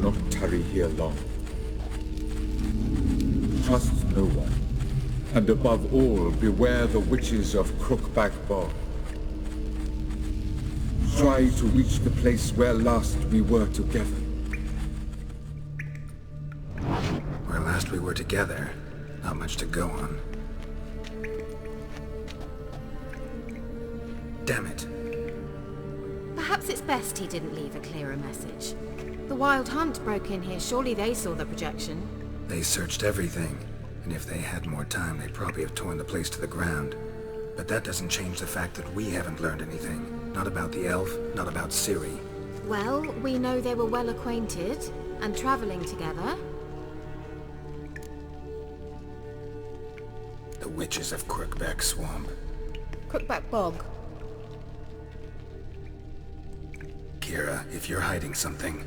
not tarry here long. Trust no one, and above all, beware the witches of Crookback Bog. Try to reach the place where last we were together. Where last we were together, not much to go on. Damn it. Perhaps it's best he didn't leave a clearer message. The Wild Hunt broke in here, surely they saw the projection. They searched everything, and if they had more time, they'd probably have torn the place to the ground. But that doesn't change the fact that we haven't learned anything. Not about the elf, not about Ciri. Well, we know they were well acquainted, and traveling together. The witches of Crookback Swamp. Crookback Bog. Keira, if you're hiding something...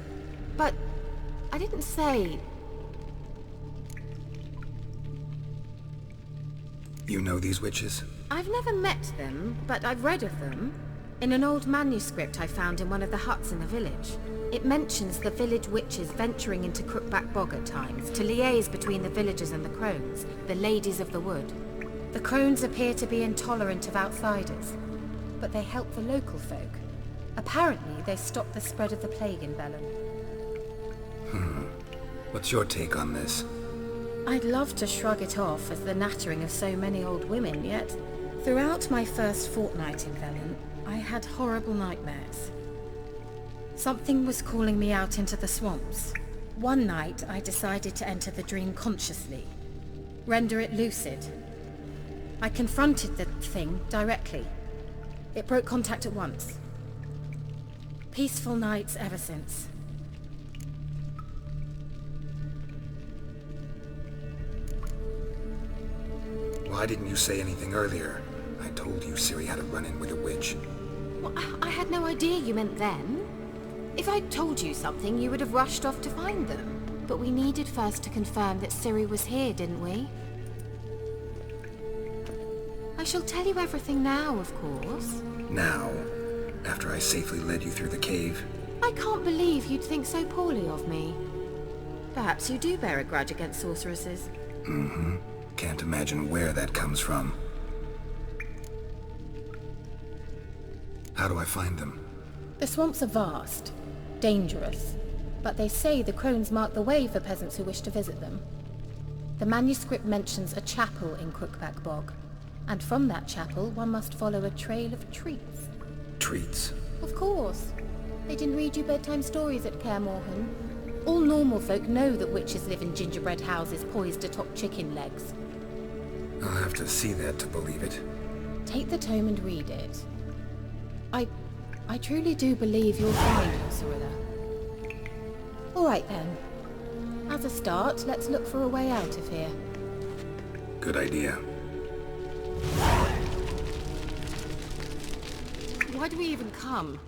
But I didn't say... You know these witches? I've never met them, but I've read of them. In an old manuscript I found in one of the huts in the village. It mentions the village witches venturing into Crookback Bog at times to liaise between the villagers and the crones, the ladies of the wood. The crones appear to be intolerant of outsiders, but they help the local folk. Apparently, they stopped the spread of the plague in Velen. What's your take on this? I'd love to shrug it off as the nattering of so many old women, yet throughout my first fortnight in Velen, I had horrible nightmares. Something was calling me out into the swamps. One night, I decided to enter the dream consciously, render it lucid. I confronted the thing directly. It broke contact at once. Peaceful nights ever since. Why didn't you say anything earlier? I told you Ciri had a run-in with a witch. Well, I had no idea you meant then. If I'd told you something, you would have rushed off to find them. But we needed first to confirm that Ciri was here, didn't we? I shall tell you everything now, of course. Now? After I safely led you through the cave? I can't believe you'd think so poorly of me. Perhaps you do bear a grudge against sorceresses. Mm-hmm. Can't imagine where that comes from. How do I find them? The swamps are vast, dangerous, but they say the crones mark the way for peasants who wish to visit them. The manuscript mentions a chapel in Crookback Bog, and from that chapel one must follow a trail of treats. Treats? Of course. They didn't read you bedtime stories at Kaer Morhen. All normal folk know that witches live in gingerbread houses poised atop chicken legs. I'll have to see that to believe it. Take the tome and read it. I truly do believe you'll find her, Cyrilla. All right then. As a start, let's look for a way out of here. Good idea. Why do we even come?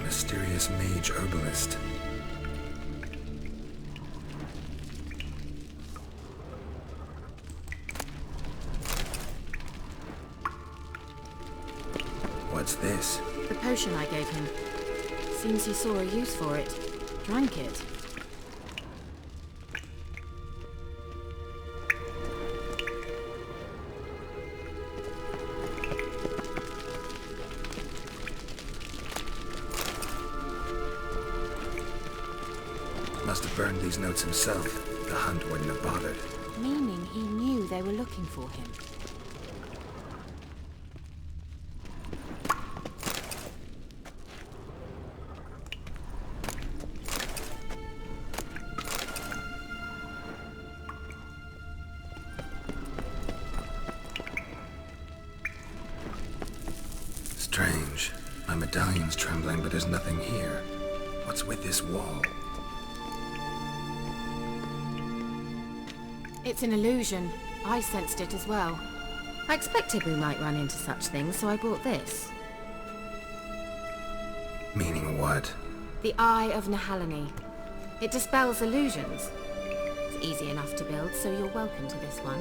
Mysterious mage herbalist. What's this? The potion I gave him. Seems he saw a use for it. Drank it. Must have burned these notes himself. The hunt wouldn't have bothered. Meaning he knew they were looking for him. Strange. My medallion's trembling, but there's nothing here. What's with this wall? It's an illusion. I sensed it as well. I expected we might run into such things, so I brought this. Meaning what? The Eye of Nehaleni. It dispels illusions. It's easy enough to build, so you're welcome to this one.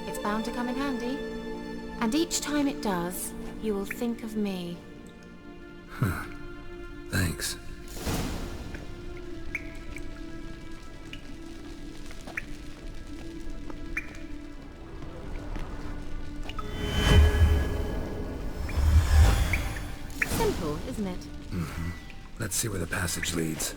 It's bound to come in handy. And each time it does, you will think of me. Thanks. Simple, isn't it? Mm-hmm. Let's see where the passage leads.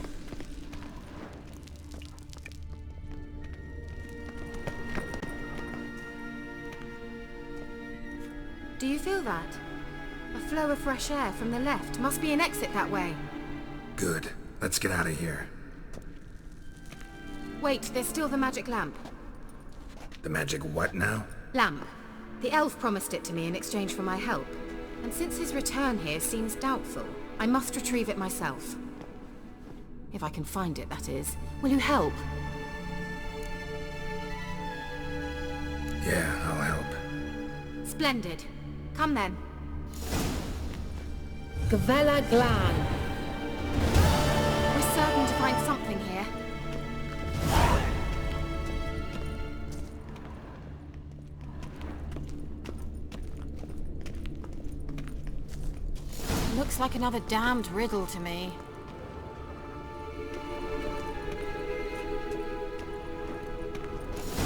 Do you feel that? A flow of fresh air from the left. Must be an exit that way. Good. Let's get out of here. Wait, there's still the magic lamp. The magic what now? Lamp. The elf promised it to me in exchange for my help. And since his return here seems doubtful, I must retrieve it myself. If I can find it, that is. Will you help? Yeah, I'll help. Splendid. Come then. Gavella Glan. We're certain to find something here. Looks like another damned riddle to me.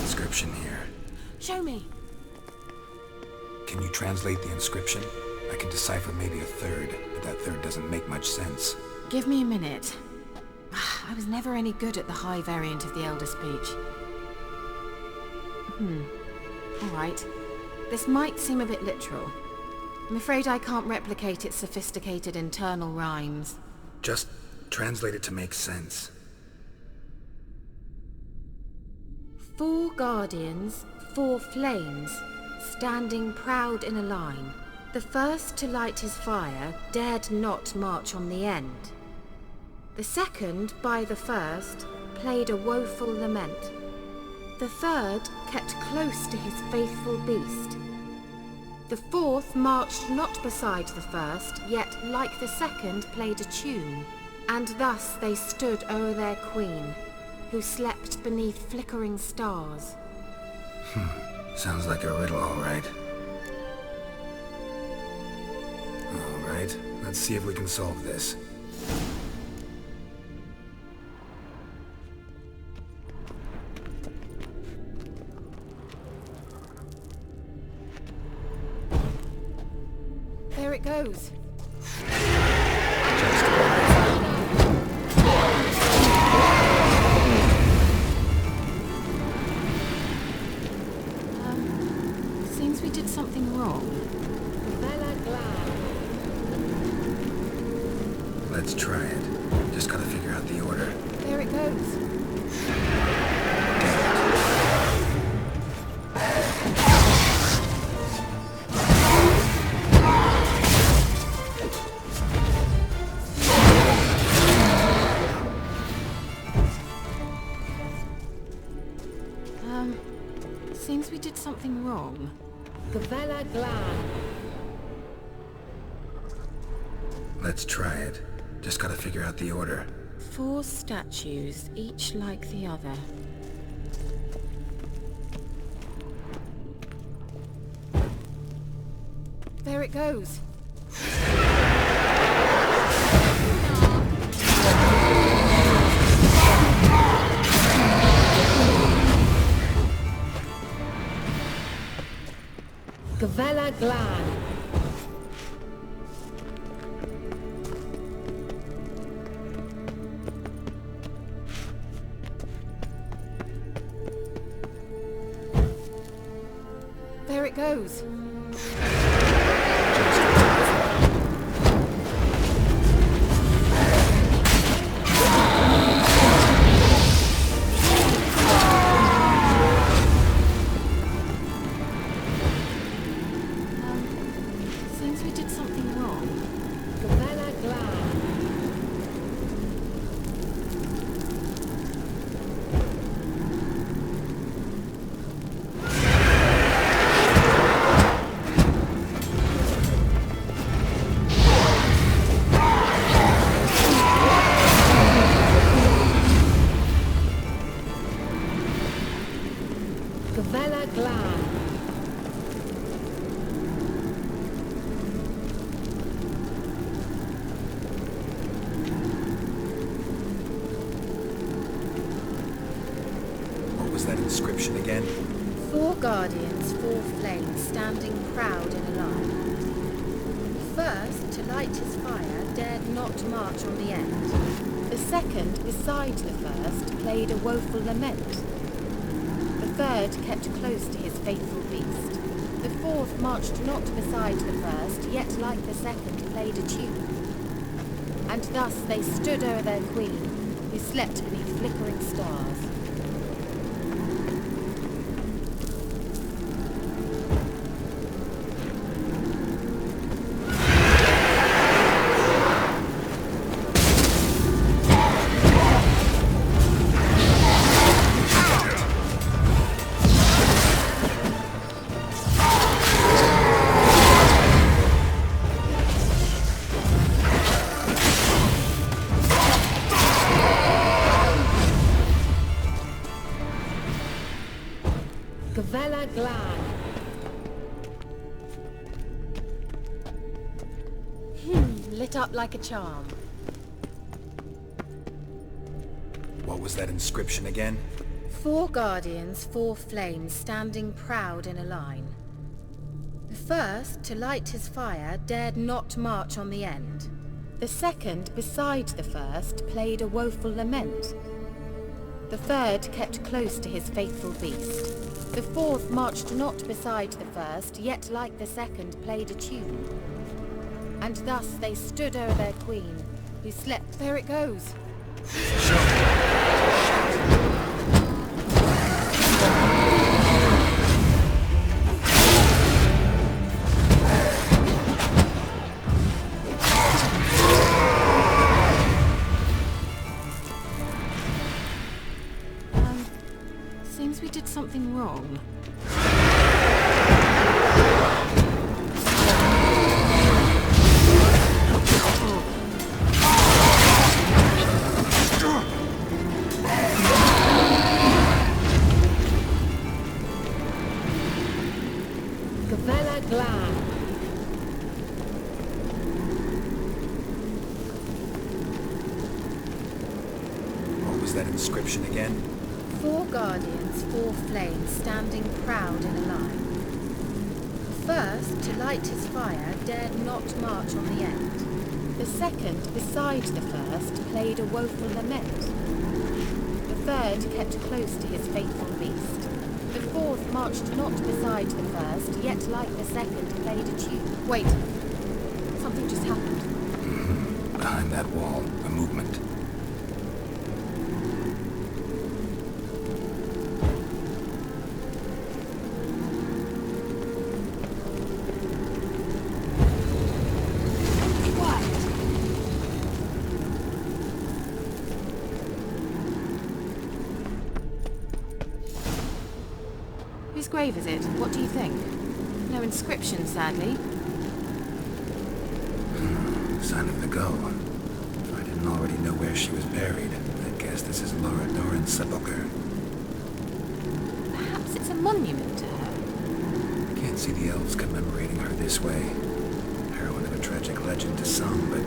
Inscription here. Show me. Can you translate the inscription? I can decipher maybe a third, but that third doesn't make much sense. Give me a minute. I was never any good at the high variant of the Elder Speech. Alright. This might seem a bit literal. I'm afraid I can't replicate its sophisticated internal rhymes. Just translate it to make sense. 4 guardians, 4 flames, standing proud in a line. The first to light his fire dared not march on the end. The second, by the first, played a woeful lament. The third kept close to his faithful beast. The fourth marched not beside the first, yet like the second played a tune. And thus they stood o'er their queen, who slept beneath flickering stars. Sounds like a riddle, all right. All right, let's see if we can solve this. There it goes. Seems we did something wrong. Let's try it. Just gotta figure out the order. There it goes. Seems we did something wrong. Gavella Glan. Let's try it. Just gotta figure out the order. 4 statues, each like the other. There it goes. Gavella Glan. There it goes. Seems we did something wrong. Gavella Glan. was that inscription again? 4 guardians, 4 flames, standing proud in a line. The first, to light his fire, dared not march on the end. The second, beside the first, played a woeful lament. The third kept close to his faithful beast. The fourth marched not beside the first, yet like the second played a tune. And thus they stood o'er their queen, who slept beneath flickering stars. Lit up like a charm. What was that inscription again? 4 guardians, 4 flames, standing proud in a line. The first, to light his fire, dared not march on the end. The second, beside the first, played a woeful lament. The third kept close to his faithful beast. The fourth marched not beside the first, yet like the second played a tune. And thus they stood o'er their queen, who slept. There it goes. Seems we did something wrong. What was that inscription again? 4 guardians, 4 flames, standing proud in a line. The first, to light his fire, dared not march on the end. The second, beside the first, played a woeful lament. The third kept close to his faithful beast. The fourth marched not beside the first, yet like the second played a tune. Wait. Something just happened. Behind that wall, a movement. Whose grave is it? What do you think? No inscription, sadly. Sign of the gull. If I didn't already know where she was buried, I'd guess this is Laura Doran's sepulcher. Perhaps it's a monument to her. I can't see the elves commemorating her this way. Heroine of a tragic legend to some, but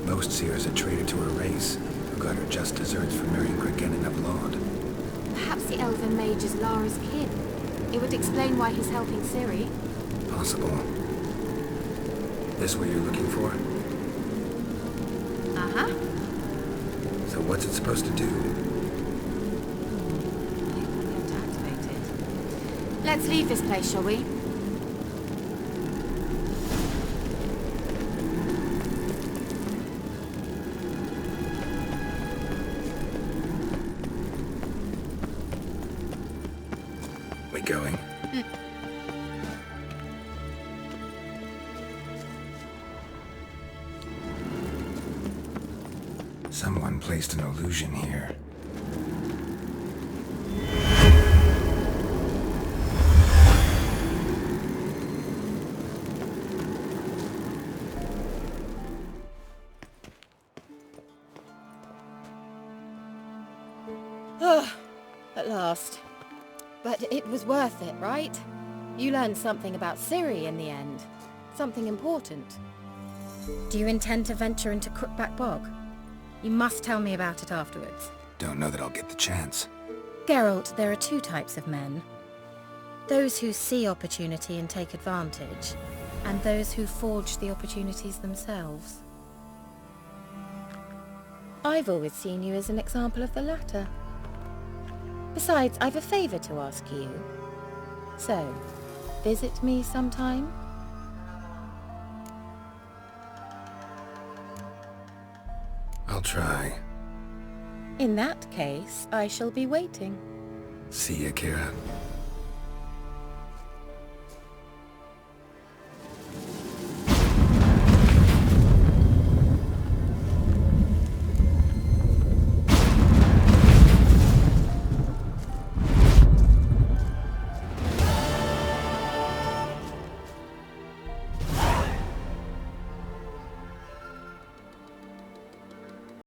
most see her as a traitor to her race, who got her just desserts for marrying Cregennan of Laud. Perhaps the elven mage is Lara's kin. It would explain why he's helping Ciri. Possible. This what you're looking for? Uh-huh. So what's it supposed to do? I think we're going to activate it. Let's leave this place, shall we? We going? Someone placed an illusion here. At last. But it was worth it, right? You learned something about Ciri in the end. Something important. Do you intend to venture into Crookback Bog? You must tell me about it afterwards. Don't know that I'll get the chance. Geralt, there are two types of men. Those who see opportunity and take advantage, and those who forge the opportunities themselves. I've always seen you as an example of the latter. Besides, I've a favour to ask you. So, visit me sometime? I'll try. In that case, I shall be waiting. See ya, Keira.